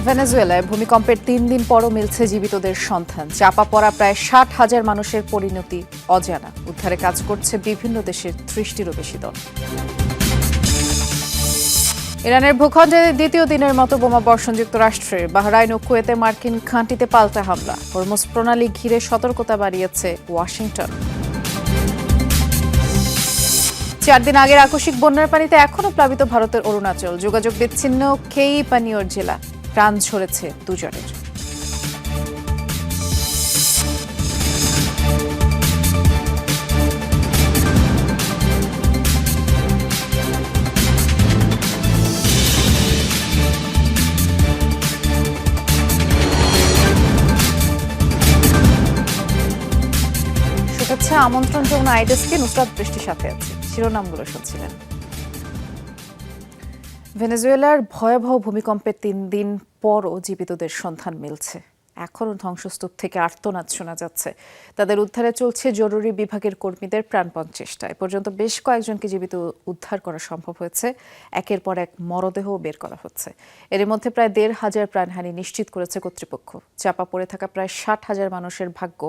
ভেনেজুয়েলায় ভূমিকম্পের ৩ দিন পরও মিলছে জীবিতদের সন্ধান। চাপা পড়া প্রায় ৬০,০০০ মানুষের পরিণতি অজানা। উদ্ধারে কাজ করছে বিভিন্ন দেশের ৩০টিরও বেশি দল। ইরানের ভূখণ্ডে দ্বিতীয় দিনের মতো বোমাবর্ষণ যুক্তরাষ্ট্রের। বাহরাইন ও কুয়েতে মার্কিন ঘাঁটিতে পাল্টা হামলা। হরমুজ প্রণালী ঘিরে সতর্কতা বাড়িয়েছে ওয়াশিংটন। ৪ দিন আগের আকস্মিক বন্যার পানিতে এখনও প্লাবিত ভারতের অরুণাচল। যোগাযোগ বিচ্ছিন্ন কেই পানিয়র জেলা। প্রাণ ঝরেছে দুজনের। শুভেচ্ছা আমন্ত্রণ যমুনা আইডেস্কে নুসরাত বৃষ্টির সাথে আছে। শিরোনামগুলো শুনছিলেন। ভেনেজুয়েলার ভয়াবহ ভূমিকম্পের ৩ দিন পরও জীবিতদের সন্ধান মিলছে। এখনও ধ্বংসস্তূপ থেকে আর্তনাদ শোনা যাচ্ছে। তাদের উদ্ধারে চলছে জরুরি বিভাগের কর্মীদের প্রাণপণ চেষ্টা। এ পর্যন্ত বেশ কয়েকজনকে জীবিত উদ্ধার করা সম্ভব হয়েছে। একের পর এক মরদেহ বের করা হচ্ছে। এর মধ্যে প্রায় ১৫০০ প্রাণহানি নিশ্চিত করেছে কর্তৃপক্ষ। চাপা পড়ে থাকা প্রায় ৬০,০০০ মানুষের ভাগ্য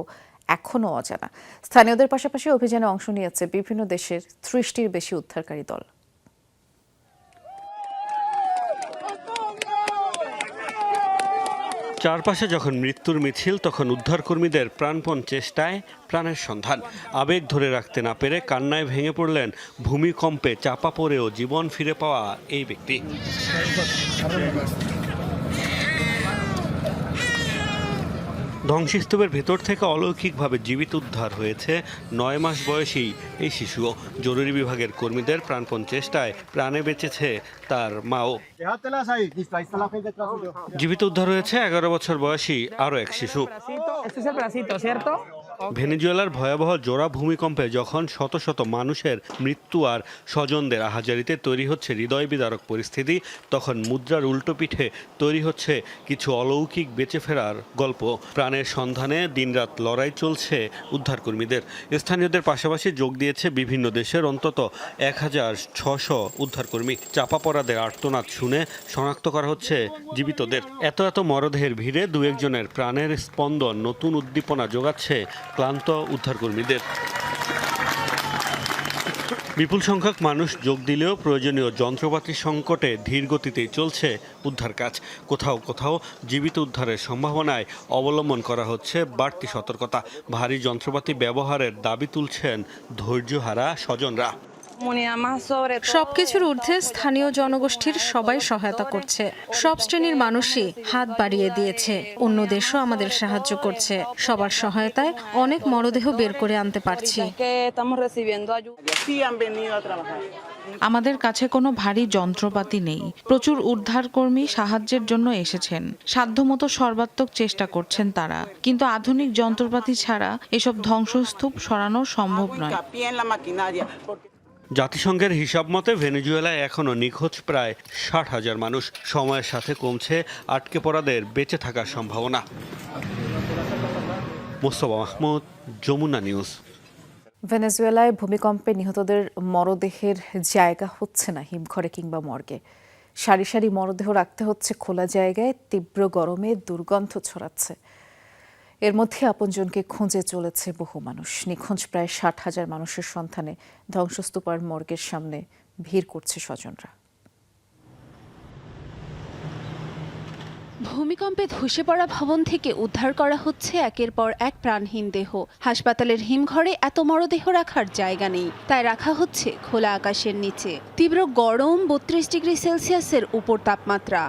এখনও অজানা। স্থানীয়দের পাশাপাশি অভিযানে অংশ নিয়েছে বিভিন্ন দেশের ৩০টির বেশি উদ্ধারকারী দল। চারপাশে যখন মৃত্যুর মিছিল, তখন উদ্ধারকর্মীদের প্রাণপণ চেষ্টায় প্রাণের সন্ধান। আবেগ ধরে রাখতে না পেরে কান্নায় ভেঙে পড়লেন ভূমিকম্পে চাপা পড়েও জীবন ফিরে পাওয়া এই ব্যক্তি। ধ্বংসস্তূপের ভেতর থেকে অলৌকিকভাবে জীবিত উদ্ধার হয়েছে ৯ মাস বয়সী এই শিশুও। জরুরি বিভাগের কর্মীদের প্রাণপণ চেষ্টায় প্রাণে বেঁচেছে তার মাও। জীবিত উদ্ধার হয়েছে ১১ বছর বয়সী আরও এক শিশু। ভেনেজুয়েলার ভয়াবহ জোড়া ভূমিকম্পে যখন শত শত মানুষের মৃত্যু আর স্বজনদের আহাজারিতে তৈরি হচ্ছে হৃদয় বিদারক পরিস্থিতি, তখন মুদ্রার উল্টো পিঠে তৈরি হচ্ছে কিছু অলৌকিক বেঁচে ফেরার গল্প। প্রাণের সন্ধানে দিনরাত লড়াই চলছে উদ্ধারকর্মীদের। স্থানীয়দের পাশাপাশি যোগ দিয়েছে বিভিন্ন দেশের অন্তত ১,৬০০ উদ্ধারকর্মী। চাপা পড়াদের আর্তনাদ শুনে শনাক্ত করা হচ্ছে জীবিতদের। এত মরদেহের ভিড়ে দু একজনের প্রাণের স্পন্দন নতুন উদ্দীপনা যোগাচ্ছে ক্লান্ত উদ্ধারকর্মীদের। বিপুল সংখ্যক মানুষ যোগ দিলেও প্রয়োজনীয় যন্ত্রপাতির সংকটে ধীর গতিতেই চলছে উদ্ধার কাজ। কোথাও কোথাও জীবিত উদ্ধারের সম্ভাবনায় অবলম্বন করা হচ্ছে বাড়তি সতর্কতা। ভারী যন্ত্রপাতি ব্যবহারের দাবি তুলছেন ধৈর্যহারা স্বজনরা। সবকিছুর ঊর্ধ্বে স্থানীয় জনগোষ্ঠীর সবাই সহায়তা করছে। সব শ্রেণীর মানুষই হাত বাড়িয়ে দিয়েছে। অন্য দেশও আমাদের সাহায্য করছে। সবার সহায়তায় অনেক মরদেহ বের করে আনতে পারছি। আমাদের কাছে কোনো ভারী যন্ত্রপাতি নেই। প্রচুর উদ্ধারকর্মী সাহায্যের জন্য এসেছেন। সাধ্যমতো সর্বাত্মক চেষ্টা করছেন তারা, কিন্তু আধুনিক যন্ত্রপাতি ছাড়া এসব ধ্বংসস্তূপ সরানো সম্ভব নয়। জাতিসংঘের হিসাব মতে ভেনেজুয়েলায় এখনও নিখোঁজ প্রায় ৬০,০০০ মানুষ। সময়ের সাথে কমছে আটকে পড়াদের বেঁচে থাকার সম্ভাবনা। মোস্তফা মাহমুদ, যমুনা নিউজ। ভেনেজুয়েলায় ভূমিকম্পে নিহতদের মরদেহের জায়গা হচ্ছে না হিমঘরে কিংবা মর্গে। সারি সারি মরদেহ রাখতে হচ্ছে খোলা জায়গায়। তীব্র গরমে দুর্গন্ধ ছড়াচ্ছে। এর মধ্যে আপনজনকে খুঁজে চলেছে বহু মানুষ। নিখোঁজ প্রায় ৬০,০০০ মানুষের সন্ধানে ধ্বংসস্তূপ আর মর্গের সামনে ভিড় করছে স্বজনরা। ভূমিকম্পে ধসে পড়া ভবন থেকে উদ্ধার করা হচ্ছে একের পর এক প্রাণহীন দেহ। হাসপাতালের হিমঘরে এত মরদেহ রাখার জায়গা নেই, তাই রাখা হচ্ছে খোলা আকাশের নিচে। তীব্র গরম, ৩২ ডিগ্রি সেলসিয়াসের উপর তাপমাত্রা।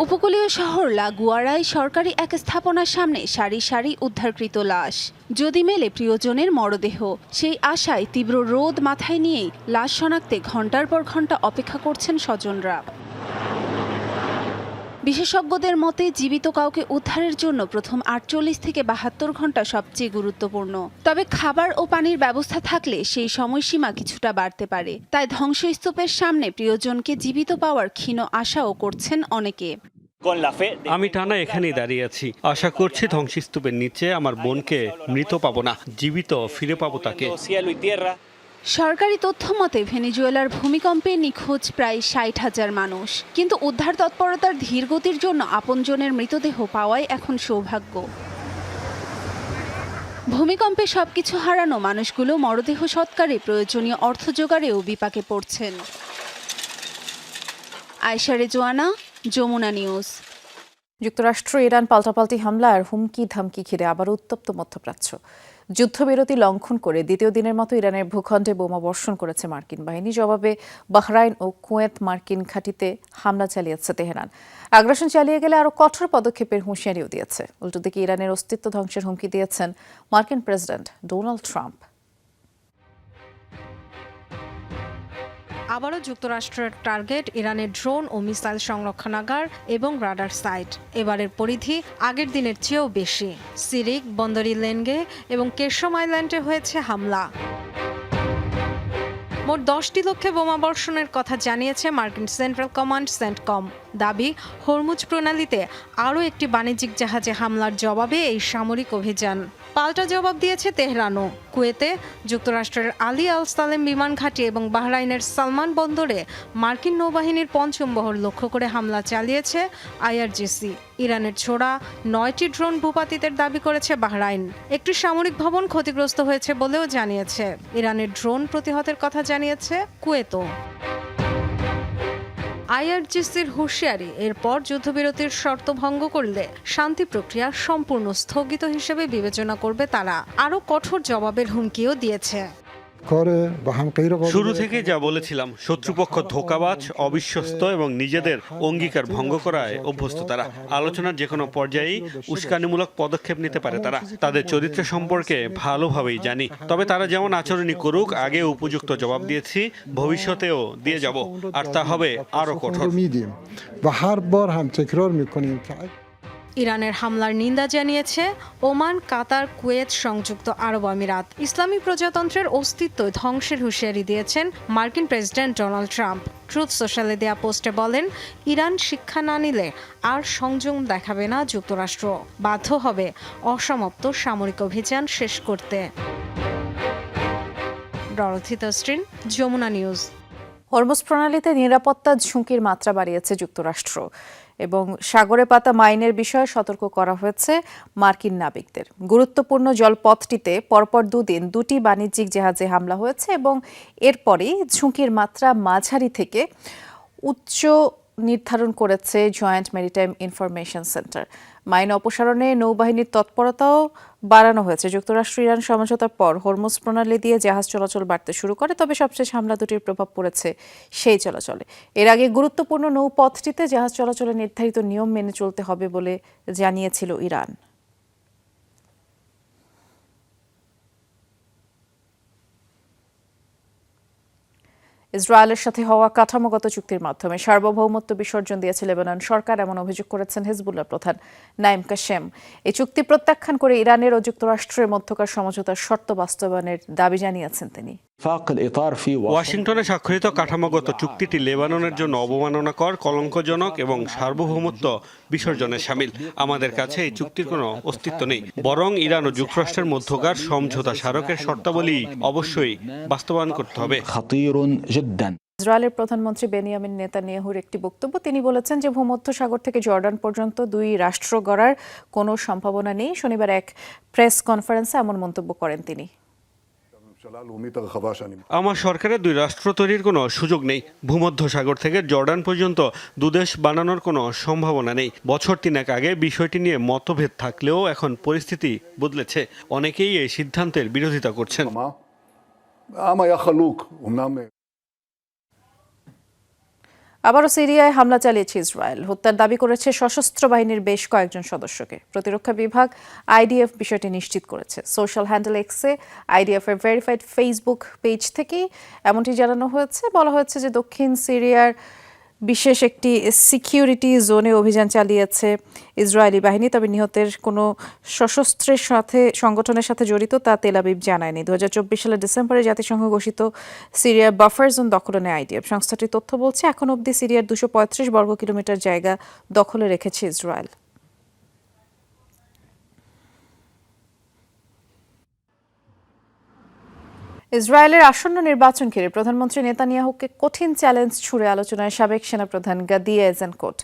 উপকূলীয় শহর লা গুয়ারায় সরকারি এক স্থাপনার সামনে সারি সারি উদ্ধারকৃত লাশ। যদি মেলে প্রিয়জনের মরদেহ, সেই আশায় তীব্র রোদ মাথায় নিয়েই লাশ শনাক্তে ঘণ্টার পর ঘণ্টা অপেক্ষা করছেন স্বজনরা। বিশেষজ্ঞদের মতে জীবিত কাউকে উদ্ধারের জন্য প্রথম ৪৮ থেকে ৭২ ঘণ্টা সবচেয়ে গুরুত্বপূর্ণ। তবে খাবার ও পানির ব্যবস্থা থাকলে সেই সময়সীমা কিছুটা বাড়তে পারে। তাই ধ্বংসস্তূপের সামনে প্রিয়জনকে জীবিত পাওয়ার ক্ষীণ আশাও করছেন অনেকে। আমি টানা এখানেই দাঁড়িয়ে আছি। আশা করছি ধ্বংসস্তূপের নিচে আমার বোনকে মৃত পাবো না, জীবিত ফিরে পাবো তাকে। সরকারি তথ্য মতে ভেনেজুয়েলার ভূমিকম্পে নিখোঁজ প্রায় ৬০,০০০ মানুষ, কিন্তু উদ্ধার তৎপরতার ধীরগতির জন্য আপনজনের মৃতদেহ পাওয়াই এখন সৌভাগ্য। ভূমিকম্পে সবকিছু হারানো মানুষগুলো মরদেহ সৎকারে প্রয়োজনীয় অর্থ জোগাড়েও বিপাকে পড়ছেন। আয়েশা রেজওয়ানা, যমুনা নিউজ। যুক্তরাষ্ট্র ইরান পাল্টাপাল্টি হামলার হুমকি ধামকি ঘিরে আবারও উত্তপ্ত মধ্যপ্রাচ্য। যুদ্ধবিরতি লঙ্ঘন করে দ্বিতীয় দিনের মতো ইরানের ভূখণ্ডে বোমা বর্ষণ করেছে মার্কিন বাহিনী। জবাবে বাহরাইন ও কুয়েত মার্কিন ঘাঁটিতে হামলা চালিয়েছে তেহরান। আগ্রাসন চালিয়ে গেলে আরও কঠোর পদক্ষেপের হুঁশিয়ারিও দিয়েছে। উল্টোদিকে ইরানের অস্তিত্ব ধ্বংসের হুমকি দিয়েছেন মার্কিন প্রেসিডেন্ট ডোনাল্ড ট্রাম্প। আবারও যুক্তরাষ্ট্রের টার্গেট ইরানের ড্রোন ও মিসাইল সংরক্ষণাগার এবং রাডার সাইট। এবারের পরিধি আগের দিনের চেয়েও বেশি। সিরিক, বন্দরি লেনগে এবং কেশম আইল্যান্ডে হয়েছে হামলা। মোট 10টি লক্ষ্যে বোমা বর্ষণের কথা জানিয়েছে মার্কিন সেন্ট্রাল কমান্ড সেন্টকম। দাবি, হরমুজ প্রণালীতে আরও একটি বাণিজ্যিক জাহাজে হামলার জবাবে এই সামরিক অভিযান। পাল্টা জবাব দিয়েছে তেহরানও। কুয়েতে যুক্তরাষ্ট্রের আলী আল সালেম বিমান ঘাঁটি এবং বাহরাইনের সালমান বন্দরে মার্কিন নৌবাহিনীর পঞ্চম বহর লক্ষ্য করে হামলা চালিয়েছে আইআরজিসি। ইরানের ছোড়া 9টি ড্রোন ভূপাতিতের দাবি করেছে বাহরাইন। একটি সামরিক ভবন ক্ষতিগ্রস্ত হয়েছে বলেও জানিয়েছে। ইরানের ড্রোন প্রতিহতের কথা জানিয়েছে কুয়েতও। আইআরজিসির হুঁশিয়ারি, এরপর যুদ্ধবিরতির শর্ত ভঙ্গ করলে শান্তি প্রক্রিয়া সম্পূর্ণ স্থগিত হিসেবে বিবেচনা করবে তারা। আরও কঠোর জবাবের হুমকিও দিয়েছে। শুরু থেকে যা বলেছিলাম, শত্রুপক্ষ ধোঁকাবাজ, অবিশ্বস্ত এবং নিজেদের অঙ্গীকার ভঙ্গ করায় অভ্যস্ত তারা। আলোচনার যে কোনো পর্যায়েই উস্কানিমূলক পদক্ষেপ নিতে পারে তারা। তাদের চরিত্র সম্পর্কে ভালোভাবেই জানি। তবে তারা যেমন আচরণই করুক, আগে উপযুক্ত জবাব দিয়েছি, ভবিষ্যতেও দিয়ে যাব, আর তা হবে আরও কঠোর। ইরানের হামলার নিন্দা জানিয়েছে ওমান, কাতার, কুয়েত, সংযুক্ত আরব আমিরাত। ইসলামী প্রজাতন্ত্রের অস্তিত্ব ধ্বংসের হুঁশিয়ারি দিয়েছেন মার্কিন প্রেসিডেন্ট ডোনাল্ড ট্রাম্প। ট্রুথ সোশ্যালে দেয়া পোস্টে বলেন, ইরান শিক্ষা না নিলে আর সংযম দেখাবে না যুক্তরাষ্ট্র। বাধ্য হবে অসমাপ্ত সামরিক অভিযান শেষ করতে। Dorothy Tasrin, Jamuna News. Hormuz প্রণালীতে নিরাপত্তা ঝুঁকির মাত্রা বাড়িয়েছে যুক্তরাষ্ট্র এবং সাগরে পাতা মাইনের বিষয়ে সতর্ক করা হয়েছে মার্কিন নাবিকদের। গুরুত্বপূর্ণ জলপথটিতে পরপর দুদিন 2টি বাণিজ্যিক জাহাজে হামলা হয়েছে এবং এরপরই ঝুঁকির মাত্রা মাঝারি থেকে উচ্চ নির্ধারণ করেছে joint maritime information centre. Mine অপসারণে নৌবাহিনীর তৎপরতাও বাড়ানো হয়েছে। যুক্তরাষ্ট্র ইরান সমঝোতার পর হরমুজ প্রণালী দিয়ে জাহাজ চলাচল বাড়তে শুরু করে, তবে সবশেষ হামলা দুটির প্রভাব পড়েছে সেই চলাচলে। এর আগে গুরুত্বপূর্ণ নৌপথটিতে জাহাজ চলাচলের নির্ধারিত নিয়ম মেনে চলতে হবে বলে জানিয়েছিল ইরান। ইসরায়েলের সাথে হওয়া কাঠামোগত চুক্তির মাধ্যমে সার্বভৌমত্ব বিসর্জন দিয়েছে লেবানন সরকার, এমন অভিযোগ করেছেন হিজবুল্লাহ প্রধান নাইম কাশেম। এই চুক্তি প্রত্যাখ্যান করে ইরানের ও যুক্তরাষ্ট্রের মধ্যকার সমঝোতার শর্ত বাস্তবায়নের দাবি জানিয়েছেন তিনি। ওয়াশিংটনে স্বাক্ষরিত কাঠামোগত চুক্তিটি লেবাননের জন্য অবমাননাকর, কলঙ্কজনক এবং সার্বভৌমত্ব বিসর্জনের শামিল। আমাদের কাছে এই চুক্তির কোনো অস্তিত্ব নেই, বরং ইরান ও যুক্তরাষ্ট্রের মধ্যকার সমঝোতা স্মারকের শর্তাবলী অবশ্যই বাস্তবায়ন করতে হবে। ইসরায়েলের প্রধানমন্ত্রী বেনিয়ামিন নেতানিয়াহুর একটি বক্তব্য, তিনি বলেছেন যে ভূমধ্যসাগর থেকে জর্ডান পর্যন্ত 2 রাষ্ট্র গড়ার কোনো সম্ভাবনা নেই। শনিবার এক প্রেস কনফারেন্সে এমন মন্তব্য করেন তিনি। আমার সরকারের 2 রাষ্ট্র তৈরির কোনো সুযোগ নেই। ভূমধ্যসাগর থেকে জর্ডান পর্যন্ত 2 দেশ বানানোর কোনো সম্ভাবনা নেই। বছর 3 আগে বিষয়টি নিয়ে মতভেদ থাকলেও এখন পরিস্থিতি বদলেছে। অনেকেই এই সিদ্ধান্তের বিরোধিতা করছেন। আবারও সিরিয়ায় হামলা চালিয়েছে ইসরায়েল। হত্যার দাবি করেছে সশস্ত্র বাহিনীর বেশ কয়েকজন সদস্যকে। প্রতিরক্ষা বিভাগ আইডিএফ বিষয়টি নিশ্চিত করেছে। সোশ্যাল হ্যান্ডেল এক্সে আইডিএফ এর ভেরিফাইড ফেসবুক পেজ থেকেই এমনটি জানানো হয়েছে। বলা হয়েছে যে দক্ষিণ সিরিয়ার বিশেষ একটি সিকিউরিটি জোনে অভিযান চালিয়েছে ইসরায়েলি বাহিনী, তবে নিহতের কোনো সশস্ত্রের সংগঠনের সাথে জড়িত তা তেল আবিব জানায়নি। 2024 সালের ডিসেম্বরে জাতিসংঘ ঘোষিত সিরিয়ার বাফার জোন দখলে নেয় আইডিএফ। সংস্থাটির তথ্য বলছে এখন অবধি সিরিয়ার 235 বর্গ কিলোমিটার জায়গা দখলে রেখেছে ইসরায়েল। ইসরায়েলের আসন্ন নির্বাচন ঘিরে প্রধানমন্ত্রী নেতানিয়াহুকে কঠিন চ্যালেঞ্জ ছুড়ে আলোচনায় সাবেক সেনাপ্রধান গাদি আইজেনকোট।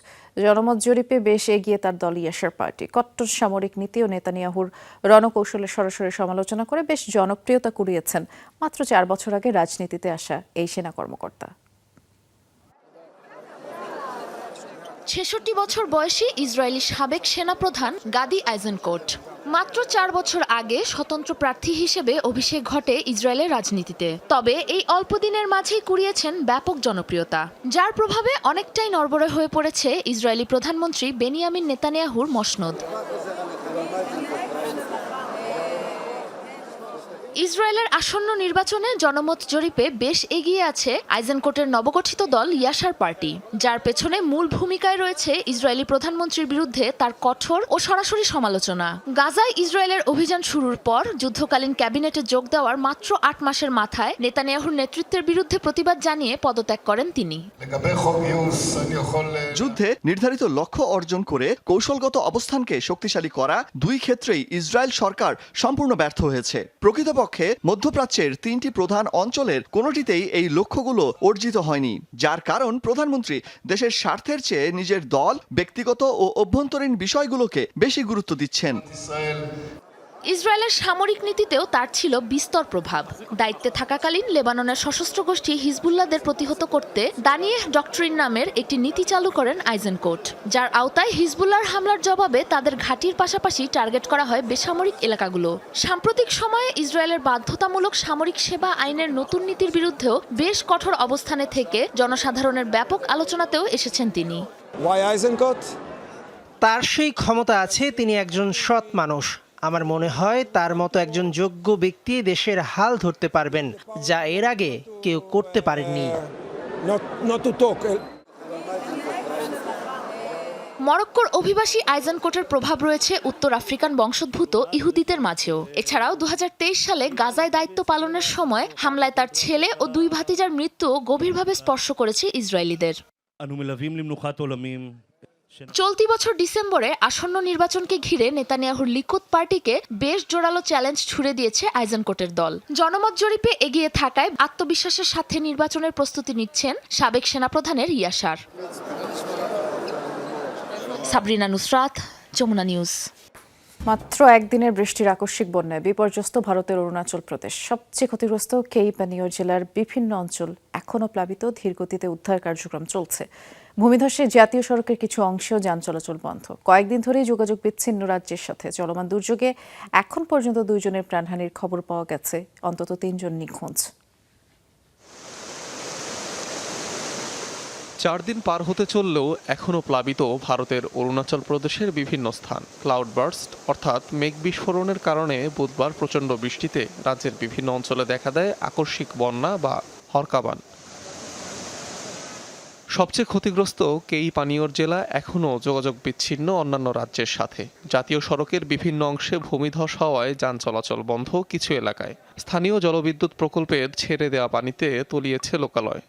জনমত জরিপে বেশ এগিয়ে তার দল ইয়াশার পার্টি। কট্টর সামরিক নীতি ও নেতানিয়াহুর রণকৌশলের সরাসরি সমালোচনা করে বেশ জনপ্রিয়তা কুড়িয়েছেন মাত্র 4 বছর আগে রাজনীতিতে আসা এই সেনা কর্মকর্তা। ৬৬ বছর বয়সী ইসরায়েলি সাবেক সেনাপ্রধান গাদি আইজেনকোট মাত্র 4 বছর আগে স্বতন্ত্র প্রার্থী হিসেবে অভিষেক ঘটে ইসরায়েলের রাজনীতিতে। তবে এই অল্প দিনের মাঝেই কুড়িয়েছেন ব্যাপক জনপ্রিয়তা, যার প্রভাবে অনেকটাই নড়বড়ে হয়ে পড়েছে ইসরায়েলি প্রধানমন্ত্রী বেনিয়ামিন নেতানিয়াহুর মসনদ। ইসরায়েলের আসন্ন নির্বাচনে জনমত জরিপে বেশ এগিয়ে আছে আইজেনকোটের নবগঠিত দল ইয়াশার পার্টি, যার পেছনে মূল ভূমিকায় রয়েছে ইসরায়েলি প্রধানমন্ত্রীর বিরুদ্ধে তার কঠোর ও সরাসরি সমালোচনা। গাজায় ইসরায়েলের অভিযান শুরুর পর যুদ্ধকালীন ক্যাবিনেটে যোগ দেওয়ার মাত্র 8 মাসের মাথায় নেতানিয়াহুর নেতৃত্বের বিরুদ্ধে প্রতিবাদ জানিয়ে পদত্যাগ করেন তিনি। যুদ্ধে নির্ধারিত লক্ষ্য অর্জন করে কৌশলগত অবস্থানকে শক্তিশালী করা, দুই ক্ষেত্রেই ইসরায়েল সরকার সম্পূর্ণ ব্যর্থ হয়েছে। প্রকৃতপক্ষে মধ্যপ্রাচ্যের 3টি প্রধান অঞ্চলের কোনোটিতেই এই লক্ষ্যগুলো অর্জিত হয়নি, যার কারণ প্রধানমন্ত্রী দেশের স্বার্থের চেয়ে নিজের দল, ব্যক্তিগত ও অভ্যন্তরীণ বিষয়গুলোকে বেশি গুরুত্ব দিচ্ছেন। ইসরায়েলের সামরিক নীতিতেও তার ছিল বিস্তর প্রভাব। দায়িত্বে থাকাকালীন লেবাননের সশস্ত্র গোষ্ঠী হিজবুল্লাহদের প্রতিহত করতে দানিয়েহ ডক্ট্রিন নামের একটি নীতি চালু করেন আইজেনকোট, যার আওতায় হিজবুল্লাহর হামলার জবাবে তাদের ঘাঁটির পাশাপাশি টার্গেট করা হয় বেসামরিক এলাকাগুলো। সাম্প্রতিক সময়ে ইসরায়েলের বাধ্যতামূলক সামরিক সেবা আইনের নতুন নীতির বিরুদ্ধেও বেশ কঠোর অবস্থানে থেকে জনসাধারণের ব্যাপক আলোচনাতেও এসেছেন তিনি। তার সেই ক্ষমতা আছে, তিনি একজন সৎ মানুষ। আমার মনে হয় তার মতো একজন যোগ্য ব্যক্তি দেশের হাল ধরতে পারবেন, যা এর আগে কেউ করতে পারেননি। মরক্কোর অভিবাসী আইজেনকোটের প্রভাব রয়েছে উত্তর আফ্রিকান বংশোদ্ভূত ইহুদিদের মাঝেও। এছাড়াও 2023 সালে গাজায় দায়িত্ব পালনের সময় হামলায় তার ছেলে ও 2 ভাতিজার মৃত্যু গভীরভাবে স্পর্শ করেছে ইসরায়েলিদের। চলতি বছর ডিসেম্বরে আসন্ন নির্বাচনকে ঘিরে নেতানিয়াহুর লিকুদ পার্টিকে বেশ জোরালো চ্যালেঞ্জ ছুড়ে দিয়েছে আইজেনকোটের দল। জনমত জরিপে এগিয়ে থাকায় আত্মবিশ্বাসের সাথে নির্বাচনের প্রস্তুতি নিচ্ছেন সাবেক সেনাপ্রধানের ইয়াশার। সাবরিনা নুসরাত, যমুনা নিউজ। মাত্র একদিনের বৃষ্টির আকস্মিক বন্যায় বিপর্যস্ত ভারতের অরুণাচল প্রদেশ। সবচেয়ে ক্ষতিগ্রস্ত কেইপানিয়র জেলার বিভিন্ন অঞ্চল এখনও প্লাবিত, ধীরগতিতে উদ্ধার কার্যক্রম চলছে। ভূমিধসে জাতীয় সড়কের কিছু অংশেও যান চলাচল বন্ধ। কয়েকদিন ধরেই যোগাযোগ বিচ্ছিন্ন রাজ্যের সাথে। চলমান দুর্যোগে এখন পর্যন্ত 2 জনের প্রাণহানির খবর পাওয়া গেছে, অন্তত 3 জন নিখোঁজ। 4 দিন পার হতে চললেও এখনও প্লাবিত ভারতের অরুণাচল প্রদেশের বিভিন্ন স্থান। ক্লাউড বার্স্ট অর্থাৎ মেঘ বিস্ফোরণের কারণে বুধবার প্রচণ্ড বৃষ্টিতে রাজ্যের বিভিন্ন অঞ্চলে দেখা দেয় আকস্মিক বন্যা বা হরকাবান। সবচেয়ে ক্ষতিগ্রস্ত কেইপানিয়র জেলা এখনও যোগাযোগ বিচ্ছিন্ন অন্যান্য রাজ্যের সাথে। জাতীয় সড়কের বিভিন্ন অংশে ভূমিধস হওয়ায় যান চলাচল বন্ধ কিছু এলাকায়। স্থানীয় জলবিদ্যুৎ প্রকল্পের ছেড়ে দেওয়া পানিতে তলিয়েছে লোকালয়।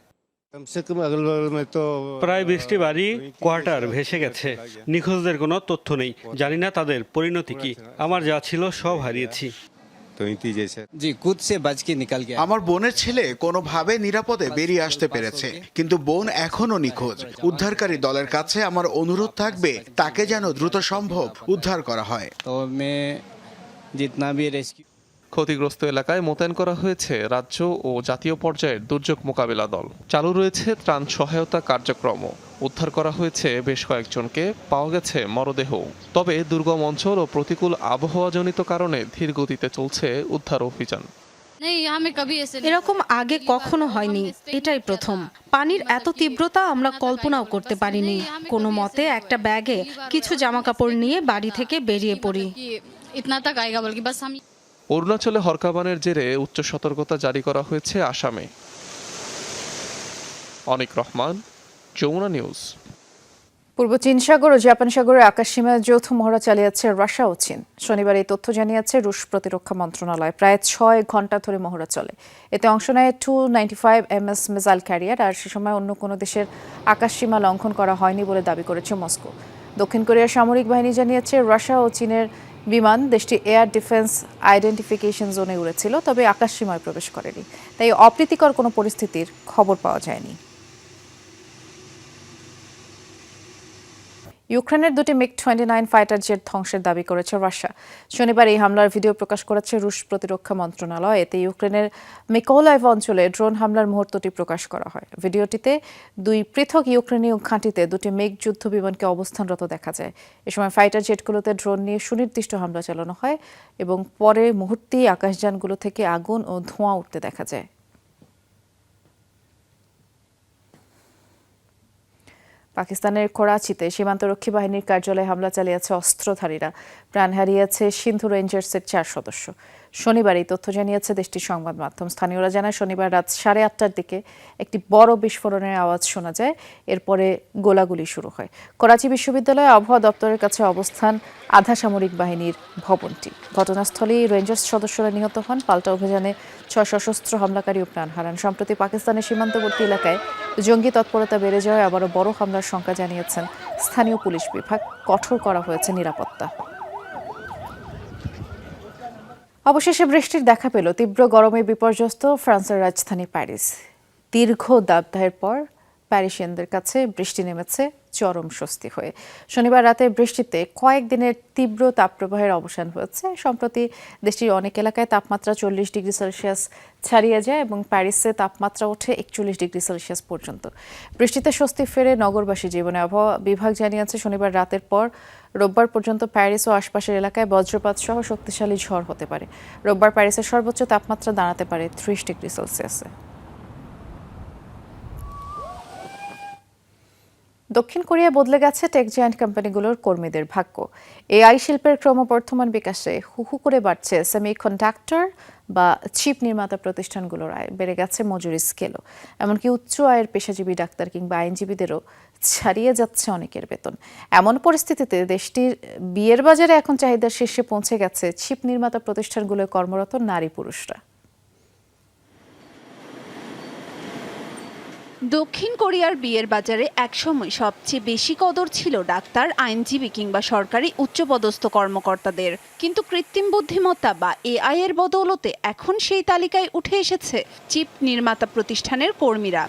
প্রায় 20টি বাড়ি, কোয়ার্টার ভেসে গেছে। নিখোঁজদের কোনো তথ্য নেই, জানি না তাদের পরিণতি কি। আমার যা ছিল সব হারিয়েছি। আমার বোনের ছেলে কোনোভাবে নিরাপদে বেরিয়ে আসতে পেরেছে, কিন্তু বোন এখনো নিখোঁজ। উদ্ধারকারী দলের কাছে আমার অনুরোধ থাকবে তাকে যেন দ্রুত সম্ভব উদ্ধার করা হয়। ক্ষতিগ্রস্ত এলাকায় মোতায়েন করা হয়েছে রাজ্য ও জাতীয় পর্যায়ের দুর্যোগ মোকাবিলা দল। চালু রয়েছে ত্রাণ সহায়তা কার্যক্রমও। উদ্ধার করা হয়েছে বেশ কয়েকজনকে, পাওয়া গেছে মরদেহ। তবে দুর্গম অঞ্চল ও প্রতিকূল আবহাওয়াজনিত কারণে ধীর গতিতে চলছে উদ্ধার অভিযান। এরকম আগে কখনো হয়নি, এটাই প্রথম। পানির এত তীব্রতা আমরা কল্পনাও করতে পারিনি। কোনো মতে একটা ব্যাগে কিছু জামাকাপড় নিয়ে বাড়ি থেকে বেরিয়ে পড়ি। অরুণাচলে হরকাবানের জেরে উচ্চ সতর্কতা জারি করা হয়েছে আসামে। অনিক রহমান, যমুনা নিউজ। পূর্ব চীন সাগর ও জাপান সাগরের আকাশসীমায় যৌথ মহড়া চালিয়েছে রাশিয়া ও চীন। শনিবার এই তথ্য জানিয়েছে রুশ প্রতিরক্ষা মন্ত্রণালয়। প্রায় 6 ঘণ্টা ধরে মহড়া চলে। এতে অংশ নেয় 295 MS মিসাইল ক্যারিয়ার। আর সে সময় অন্য কোনো দেশের আকাশসীমা লঙ্ঘন করা হয়নি বলে দাবি করেছে মস্কো। দক্ষিণ কোরিয়ার সামরিক বাহিনী জানিয়েছে রাশিয়া ও চীনের বিমান দেশটি এয়ার ডিফেন্স আইডেন্টিফিকেশন জোনে উড়েছিল, তবে আকাশসীমায় প্রবেশ করেনি। তাই অপ্রীতিকর কোনো পরিস্থিতির খবর পাওয়া যায়নি। ইউক্রেনের দুটি MiG-29 ফাইটার জেট ধ্বংসের দাবি করেছে রাশিয়া। শনিবার এই হামলার ভিডিও প্রকাশ করেছে রুশ প্রতিরক্ষা মন্ত্রণালয়। এতে ইউক্রেনের মিকোলাইভ অঞ্চলে ড্রোন হামলার মুহূর্তটি প্রকাশ করা হয়। ভিডিওটিতে দুই পৃথক ইউক্রেনীয় ঘাঁটিতে দুটি মেঘ যুদ্ধ বিমানকে অবস্থানরত দেখা যায়। এ সময় ফাইটার জেটগুলোতে ড্রোন নিয়ে সুনির্দিষ্ট হামলা চালানো হয় এবং পরে মুহূর্তেই আকাশযানগুলো থেকে আগুন ও ধোঁয়া উঠতে দেখা যায়। পাকিস্তানের করাচিতে সীমান্তরক্ষী বাহিনীর কার্যালয়ে হামলা চালিয়েছে অস্ত্রধারীরা। প্রাণ হারিয়েছে সিন্ধু রেঞ্জার্সের 4 সদস্য। শনিবার এই তথ্য জানিয়েছে দেশটির সংবাদ মাধ্যম। স্থানীয়রা জানায়, শনিবার রাত 8:30টার দিকে একটি বড় বিস্ফোরণের আওয়াজ শোনা যায়। এরপরে গোলাগুলি শুরু হয়। করাচি বিশ্ববিদ্যালয়ে আবহাওয়া দপ্তরের কাছে অবস্থান আধা সামরিক বাহিনীর ভবনটি। ঘটনাস্থলেই রেঞ্জার্স সদস্যরা নিহত হন। পাল্টা অভিযানে 6 সশস্ত্র হামলাকারীও প্রাণ হারান। সম্প্রতি পাকিস্তানের সীমান্তবর্তী এলাকায় জঙ্গি তৎপরতা বেড়ে যাওয়ায় আবারও বড় হামলার শঙ্কা জানিয়েছেন স্থানীয় পুলিশ বিভাগ। কঠোর করা হয়েছে নিরাপত্তা। অবশেষে বৃষ্টির দেখা পেল। তীব্র গরমে বিপর্যস্ত ফ্রান্সের রাজধানী প্যারিস। দীর্ঘ দাবদাহের পর প্যারিসিয়ানদের কাছে বৃষ্টি নেমেছে চরম স্বস্তি হয়ে। শনিবার রাতে বৃষ্টিতে কয়েকদিনের তীব্র তাপপ্রবাহের অবসান হয়েছে। সম্প্রতি দেশটির অনেক এলাকায় তাপমাত্রা 40 ডিগ্রি সেলসিয়াস ছাড়িয়ে যায় এবং প্যারিসে তাপমাত্রা ওঠে 41 ডিগ্রি সেলসিয়াস পর্যন্ত। বৃষ্টিতে স্বস্তি ফেরে নগরবাসী জীবনে। আবহাওয়া বিভাগ জানিয়েছে, শনিবার রাতের পর রোববার পর্যন্ত প্যারিস ও আশপাশের এলাকায় বজ্রপাত সহ শক্তিশালী ঝড় হতে পারে। রোববার প্যারিসের সর্বোচ্চ তাপমাত্রা দাঁড়াতে পারে 30 ডিগ্রি সেলসিয়াসে। দক্ষিণ কোরিয়া বদলে গেছে টেক জায়ান্ট কোম্পানিগুলোর কর্মীদের ভাগ্য। এআই শিল্পের ক্রমবর্ধমান বিকাশে হু করে বাড়ছে সেমিকন্ডাক্টর বা চিপ নির্মাতা প্রতিষ্ঠানগুলোর আয়। বেড়ে গেছে মজুরি স্কেলও। এমনকি উচ্চ আয়ের পেশাজীবী ডাক্তার কিংবা আইনজীবীদেরও ছাড়িয়ে যাচ্ছে অনেকের বেতন। এমন পরিস্থিতিতে দেশটির বিয়ের বাজারে এখন চাহিদার শীর্ষে পৌঁছে গেছে চিপ নির্মাতা প্রতিষ্ঠানগুলোয় কর্মরত নারী পুরুষরা। দক্ষিণ কোরিয়ার বিয়ের বাজারে একসময় সবচেয়ে বেশি কদর ছিল ডাক্তার, আইনজীবী কিংবা সরকারি উচ্চপদস্থ কর্মকর্তাদের। কিন্তু কৃত্রিম বুদ্ধিমত্তা বা এআই এর বদৌলতে এখন সেই তালিকায় উঠে এসেছে চিপ নির্মাতা প্রতিষ্ঠানের কর্মীরা।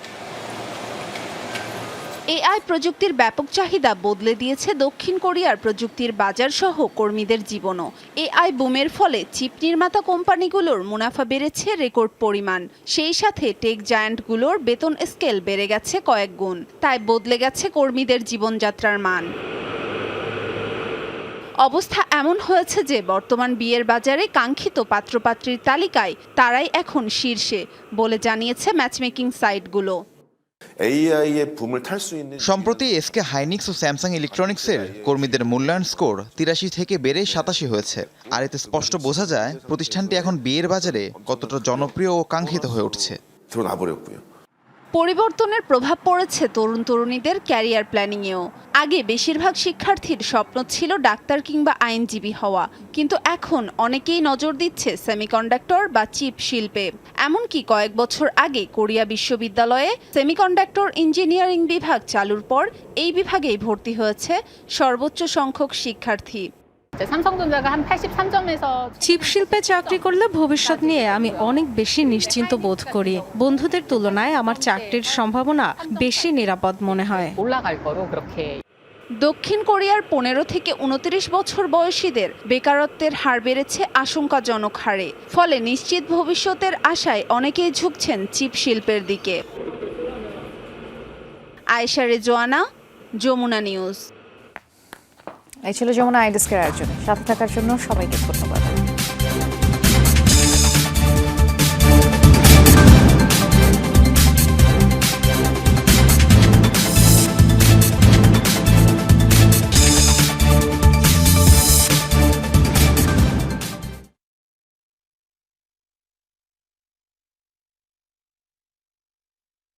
এআই প্রযুক্তির ব্যাপক চাহিদা বদলে দিয়েছে দক্ষিণ কোরিয়ার প্রযুক্তির বাজার সহ কর্মীদের জীবনও। এআই বুমের ফলে চিপ নির্মাতা কোম্পানিগুলোর মুনাফা বেড়েছে রেকর্ড পরিমাণ। সেই সাথে টেক জায়ান্টগুলোর বেতন স্কেল বেড়ে গেছে কয়েক গুণ। তাই বদলে গেছে কর্মীদের জীবনযাত্রার মান। অবস্থা এমন হয়েছে যে বর্তমান বিয়ের বাজারে কাঙ্ক্ষিত পাত্রপাত্রীর তালিকায় তারাই এখন শীর্ষে বলে জানিয়েছে ম্যাচমেকিং সাইটগুলো। সম্প্রতি এসকে হাইনিক্স ও স্যামসাং ইলেকট্রনিক্সের কর্মীদের মূল্যায়ন স্কোর 83 থেকে বেড়ে 87 হয়েছে। আর এতে স্পষ্ট বোঝা যায় প্রতিষ্ঠানটি এখন বিয়ের বাজারে কতটা জনপ্রিয় ও কাঙ্ক্ষিত হয়ে উঠছে। পরিবর্তনের প্রভাব পড়েছে তরুণ তরুণীদের ক্যারিয়ার প্ল্যানিংয়েও। আগে বেশিরভাগ শিক্ষার্থীর স্বপ্ন ছিল ডাক্তার কিংবা আইনজীবী হওয়া, কিন্তু এখন অনেকেই নজর দিচ্ছে সেমিকন্ডাক্টর বা চিপ শিল্পে। এমনকি কয়েক বছর আগে কোরিয়া বিশ্ববিদ্যালয়ে সেমিকন্ডাক্টর ইঞ্জিনিয়ারিং বিভাগ চালুর পর এই বিভাগেই ভর্তি হয়েছে সর্বোচ্চ সংখ্যক শিক্ষার্থী। চিপ শিল্পে চাকরি করলে ভবিষ্যৎ নিয়ে আমি অনেক বেশি নিশ্চিন্ত বোধ করি। বন্ধুদের তুলনায় আমার চাকরির সম্ভাবনা বেশি নিরাপদ মনে হয়। দক্ষিণ কোরিয়ার 15 থেকে 29 বছর বয়সীদের বেকারত্বের হার বেড়েছে আশঙ্কাজনক হারে। ফলে নিশ্চিত ভবিষ্যতের আশায় অনেকেই ঝুঁকছেন চিপ শিল্পের দিকে। আয়েশা রেজওয়ানা, যমুনা নিউজ। এই ছিল যমুনা আইডেস্কের আয়োজন। সাথে থাকার জন্য সবাইকে ধন্যবাদ।